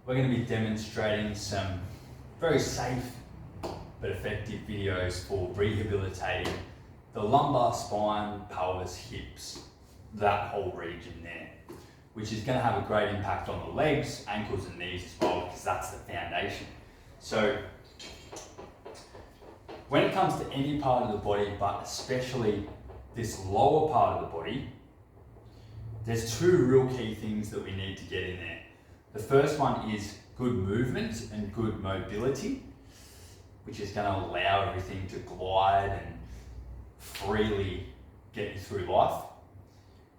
we're going to be demonstrating some very safe but effective videos for rehabilitating the lumbar spine, pelvis, hips, that whole region there, which is going to have a great impact on the legs, ankles and knees as well, because that's the foundation. So when it comes to any part of the body, but especially this lower part of the body, there's two real key things that we need to get in there. The first one is good movement and good mobility, which is going to allow everything to glide and freely get you through life.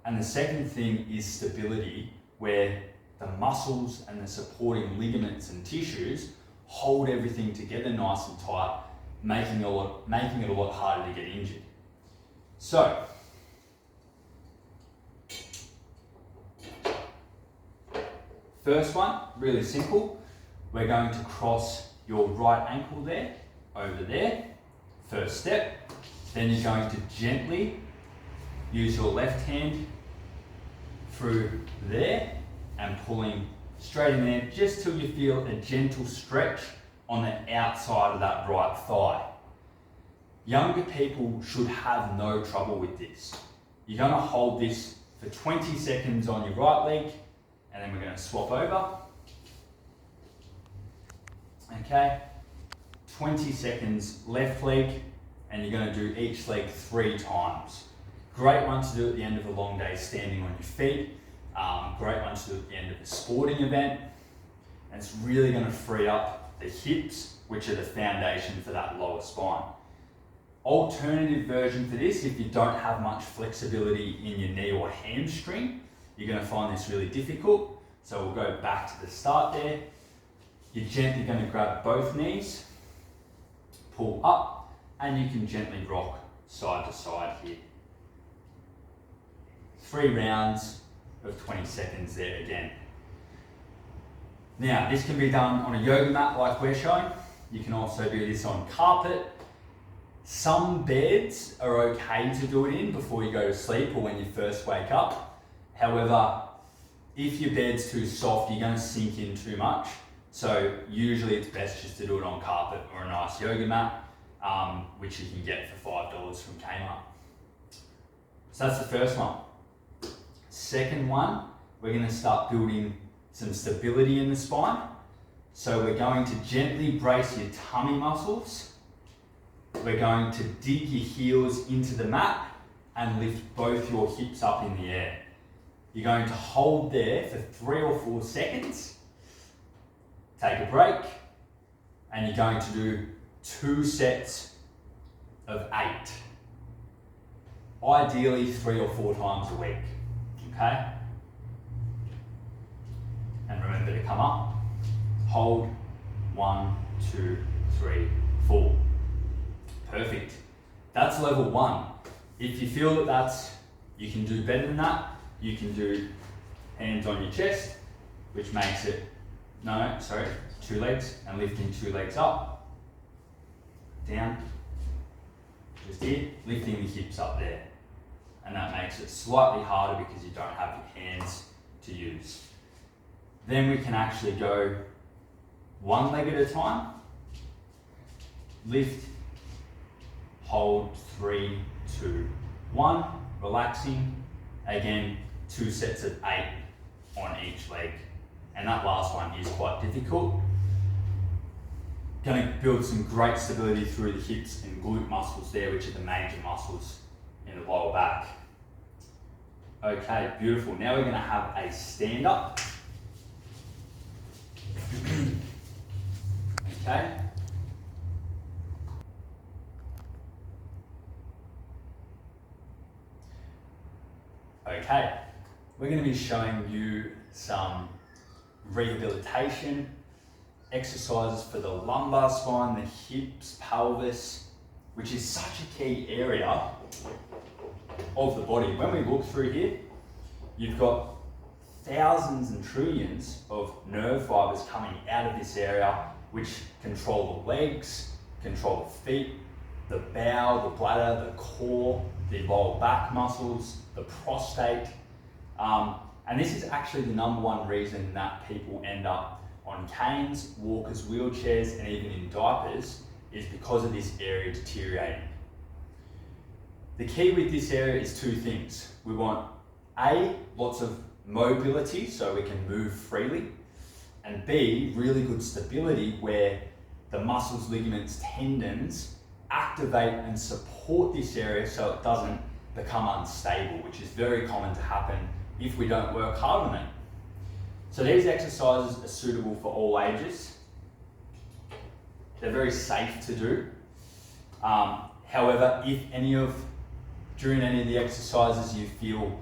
And the second thing is stability, where the muscles and the supporting ligaments and tissues hold everything together nice and tight, making it a lot harder to get injured. So, first one, really simple. We're going to cross your right ankle there, over there, first step. Then you're going to gently use your left hand through there and pulling straight in there, just till you feel a gentle stretch on the outside of that right thigh. Younger people should have no trouble with this. You're going to hold this for 20 seconds on your right leg, and then we're going to swap over. Okay, 20 seconds left leg, and you're going to do each leg 3 times. Great one to do at the end of a long day standing on your feet. Great one to do at the end of a sporting event. And it's really going to free up the hips, which are the foundation for that lower spine. Alternative version for this, if you don't have much flexibility in your knee or hamstring, you're going to find this really difficult. So we'll go back to the start there. You're gently going to grab both knees, pull up, and you can gently rock side to side here. 3 rounds of 20 seconds there again. Now, this can be done on a yoga mat like we're showing. You can also do this on carpet. Some beds are okay to do it in before you go to sleep or when you first wake up. However, if your bed's too soft, you're going to sink in too much. So usually it's best just to do it on carpet or a nice yoga mat, which you can get for $5 from Kmart. So that's the first one. Second one, we're going to start building some stability in the spine. So we're going to gently brace your tummy muscles. We're going to dig your heels into the mat and lift both your hips up in the air. You're going to hold there for 3 or 4 seconds. Take a break, and you're going to do 2 sets of 8. Ideally 3 or 4 times a week, okay? And remember to come up, hold, 1, 2, 3, 4. Perfect. That's level 1. If you feel that you can do better than that, you can do hands on your chest, which makes it 2 legs, and lifting 2 legs up, down, just here, lifting the hips up there. And that makes it slightly harder because you don't have your hands to use. Then we can actually go 1 leg at a time, lift, hold, 3, 2, 1, relaxing, again, 2 sets of 8 on each leg. And that last one is quite difficult. Going to build some great stability through the hips and glute muscles there, which are the major muscles in the lower back. Okay, beautiful. Now we're going to have a stand up. Okay. Okay, we're going to be showing you some rehabilitation exercises for the lumbar spine, the hips, pelvis, which is such a key area of the body. When we look through here, you've got thousands and trillions of nerve fibers coming out of this area, which control the legs, control the feet, the bowel, the bladder, the core, the lower back muscles, the prostate. And this is actually the #1 reason that people end up on canes, walkers, wheelchairs, and even in diapers is because of this area deteriorating. The key with this area is two things. We want A, lots of mobility so we can move freely, and B, really good stability where the muscles, ligaments, tendons activate and support this area so it doesn't become unstable, which is very common to happen if we don't work hard on it. So these exercises are suitable for all ages. They're very safe to do. However, if during any of the exercises you feel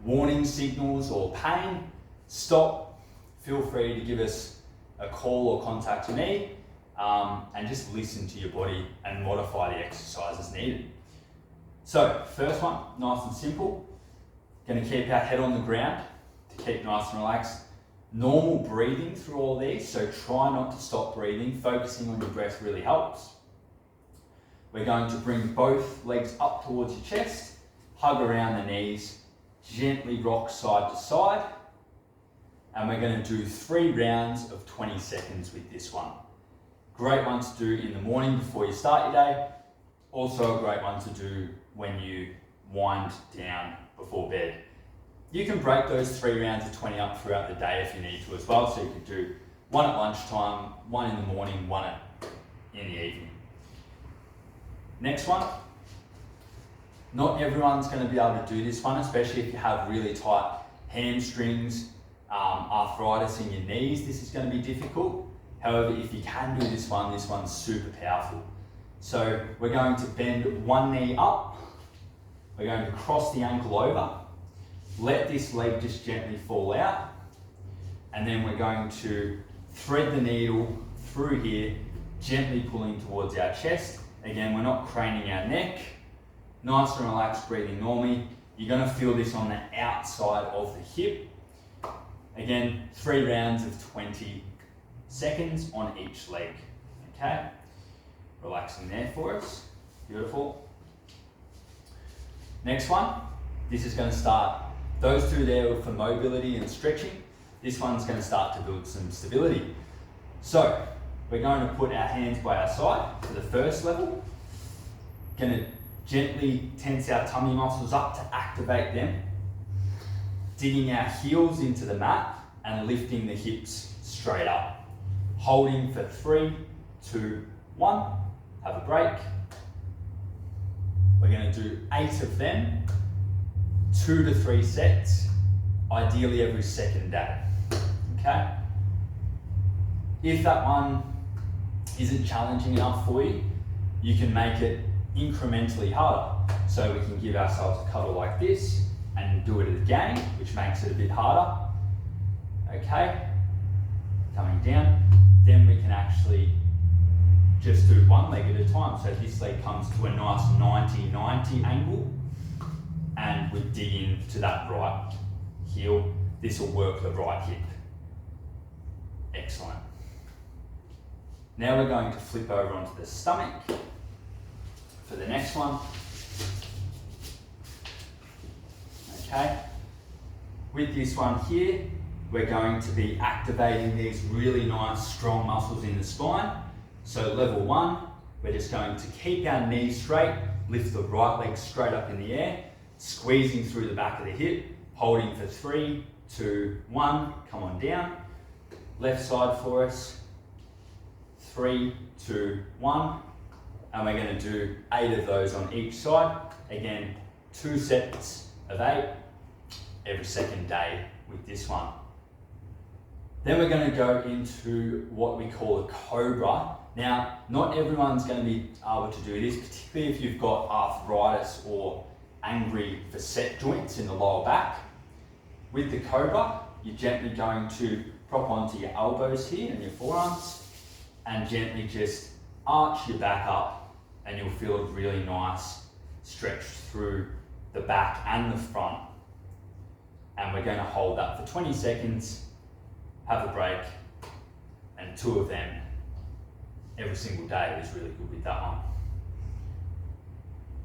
warning signals or pain, stop. Feel free to give us a call or contact me, and just listen to your body and modify the exercise as needed. So, first one, nice and simple. Going to keep our head on the ground to keep nice and relaxed. Normal breathing through all these, so try not to stop breathing. Focusing on your breath really helps. We're going to bring both legs up towards your chest, hug around the knees, gently rock side to side, and we're going to do 3 rounds of 20 seconds with this one. Great one to do in the morning before you start your day. Also a great one to do when you wind down before bed. You can break those 3 rounds of 20 up throughout the day if you need to as well. So you could do 1 at lunchtime, 1 in the morning, 1 in the evening. Next one. Not everyone's going to be able to do this one, especially if you have really tight hamstrings, arthritis in your knees. This is going to be difficult. However, if you can do this one's super powerful. So we're going to bend one knee up. We're going to cross the ankle over. Let this leg just gently fall out. And then we're going to thread the needle through here, gently pulling towards our chest. Again, we're not craning our neck. Nice and relaxed, breathing normally. You're going to feel this on the outside of the hip. Again, 3 rounds of 20 seconds on each leg. Okay? Relaxing there for us. Beautiful. Next one. This is going to start, those 2 there are for mobility and stretching. This one's going to start to build some stability. So, we're going to put our hands by our side for the first level. Going to gently tense our tummy muscles up to activate them. Digging our heels into the mat and lifting the hips straight up. Holding for 3, 2, 1. Have a break. We're going to do 8 of them, 2 to 3 sets, ideally every second day. Okay? If that one isn't challenging enough for you, you can make it incrementally harder. So we can give ourselves a cuddle like this and do it again, which makes it a bit harder. Okay? Coming down. Then we can actually just do one leg at a time. So this leg comes to a nice 90-90 angle, and we dig into that right heel. This will work the right hip. Excellent. Now we're going to flip over onto the stomach for the next one. Okay. With this one here, we're going to be activating these really nice strong muscles in the spine. So level 1, we're just going to keep our knees straight, lift the right leg straight up in the air, squeezing through the back of the hip, holding for 3, 2, 1, come on down. Left side for us, 3, 2, 1, and we're going to do 8 of those on each side. Again, 2 sets of 8 every second day with this one. Then we're going to go into what we call a cobra. Now, not everyone's going to be able to do this, particularly if you've got arthritis or angry facet joints in the lower back. With the cobra, you're gently going to prop onto your elbows here and your forearms and gently just arch your back up, and you'll feel a really nice stretch through the back and the front. And we're going to hold that for 20 seconds. Have a break, and 2 of them every single day is really good with that one.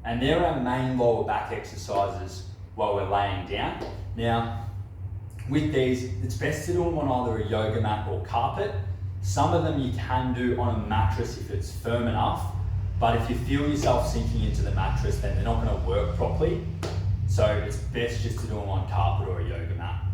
And there are our main lower back exercises while we're laying down. Now, With these, it's best to do them on either a yoga mat or carpet. Some of them you can do on a mattress if it's firm enough, but if you feel yourself sinking into the mattress, then they're not going to work properly. So it's best just to do them on carpet or a yoga mat.